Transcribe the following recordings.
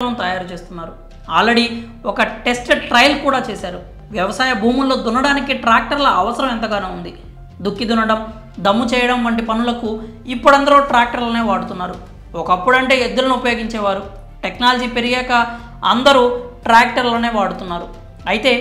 తయారు చేస్తున్నారు. ఆల్రెడీ ఒక టెస్ట్ ట్రయల్ కూడా చేశారు. వ్యవసాయ భూముల్లో దున్నడానికి ట్రాక్టర్ల అవసరం ఎంతగానో ఉంది. దుక్కి దున్నడం, దమ్ము చేయడం వంటి పనులకు ఇప్పుడందరూ ట్రాక్టర్లనే వాడుతున్నారు. ఒకప్పుడంటే ఎద్దులను ఉపయోగించేవారు. టెక్నాలజీ పెరిగాక అందరూ ట్రాక్టర్లనే వాడుతున్నారు. అయితే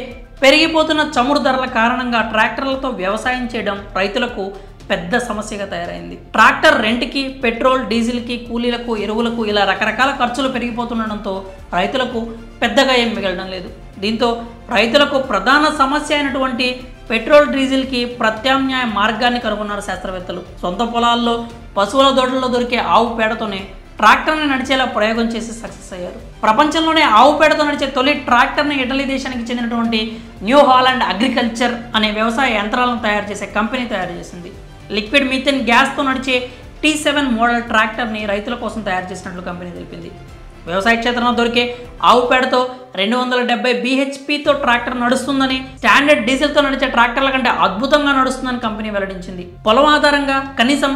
పెరిగిపోతున్న చమురు ధరల కారణంగా ట్రాక్టర్లతో వ్యవసాయం చేయడం రైతులకు పెద్ద సమస్యగా తయారైంది. ట్రాక్టర్ రెంట్కి, పెట్రోల్, డీజిల్కి, కూలీలకు, ఎరువులకు ఇలా రకరకాల ఖర్చులు పెరిగిపోతుండడంతో రైతులకు పెద్దగా ఏం మిగలడం లేదు. దీంతో రైతులకు ప్రధాన సమస్య అయినటువంటి పెట్రోల్, డీజిల్కి ప్రత్యామ్నాయ మార్గాన్ని కనుగొన్నారు శాస్త్రవేత్తలు. సొంత పొలాల్లో పశువుల దొడ్లలో దొరికే ఆవు పేడతోనే ట్రాక్టర్ని నడిచేలా ప్రయోగం చేసి సక్సెస్ అయ్యారు. ప్రపంచంలోనే ఆవు పేడతో నడిచే తొలి ట్రాక్టర్ని ఇటలీ దేశానికి చెందినటువంటి న్యూ హాలండ్ అగ్రికల్చర్ అనే వ్యవసాయ యంత్రాలను తయారు చేసే కంపెనీ తయారు చేసింది. లిక్విడ్ మీథేన్ గ్యాస్తో నడిచే T7 మోడల్ ట్రాక్టర్ని రైతుల కోసం తయారు చేసినట్లు కంపెనీ తెలిపింది. వ్యవసాయ క్షేత్రంలో దొరికే ఆవు పేడతో 270 bhpతో ట్రాక్టర్ నడుస్తుందని, స్టాండర్డ్ డీజిల్తో నడిచే ట్రాక్టర్ల కంటే అద్భుతంగా నడుస్తుందని కంపెనీ వెల్లడించింది. పొలం ఆధారంగా కనీసం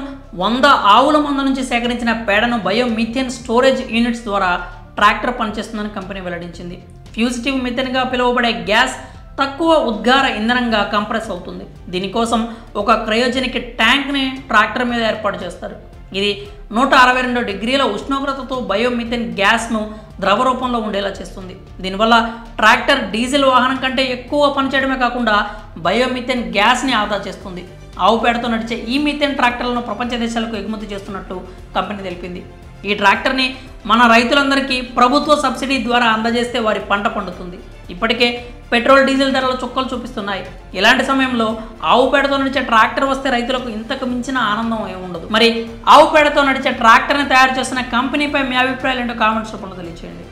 100 ఆవుల మంద నుంచి సేకరించిన పేడను బయోమీథేన్ స్టోరేజ్ యూనిట్స్ ద్వారా ట్రాక్టర్ పనిచేస్తుందని కంపెనీ వెల్లడించింది. ఫ్యూజిటివ్ మీథేన్గా పిలువబడే గ్యాస్ తక్కువ ఉద్గార ఇంధనంగా కంప్రెస్ అవుతుంది. దీనికోసం ఒక క్రయోజెనిక్ ట్యాంక్ని ట్రాక్టర్ మీద ఏర్పాటు చేస్తారు. ఇది 162 డిగ్రీల ఉష్ణోగ్రతతో బయోమీథేన్ గ్యాస్ను ద్రవ రూపంలో ఉండేలా చేస్తుంది. దీనివల్ల ట్రాక్టర్ డీజిల్ వాహనం కంటే ఎక్కువ పనిచేయడమే కాకుండా బయోమీథేన్ గ్యాస్ని ఆదా చేస్తుంది. ఆవు పేడతో నడిచే ఈ మీథేన్ ట్రాక్టర్లను ప్రపంచ దేశాలకు ఎగుమతి చేస్తున్నట్టు కంపెనీ తెలిపింది. ఈ ట్రాక్టర్ని మన రైతులందరికీ ప్రభుత్వ సబ్సిడీ ద్వారా అందజేస్తే వారి పంట పండుతుంది. ఇప్పటికే పెట్రోల్, డీజిల్ ధరలు చుక్కలు చూపిస్తున్నాయి. ఇలాంటి సమయంలో ఆవు పేడతో నడిచే ట్రాక్టర్ వస్తే రైతులకు ఇంతకు మించిన ఆనందం ఏముండదు. మరి ఆవు పేడతో నడిచే ట్రాక్టర్ని తయారు చేస్తున్న కంపెనీపై మీ అభిప్రాయాలు ఏంటో కామెంట్స్ రూపంలో తెలియజేయండి.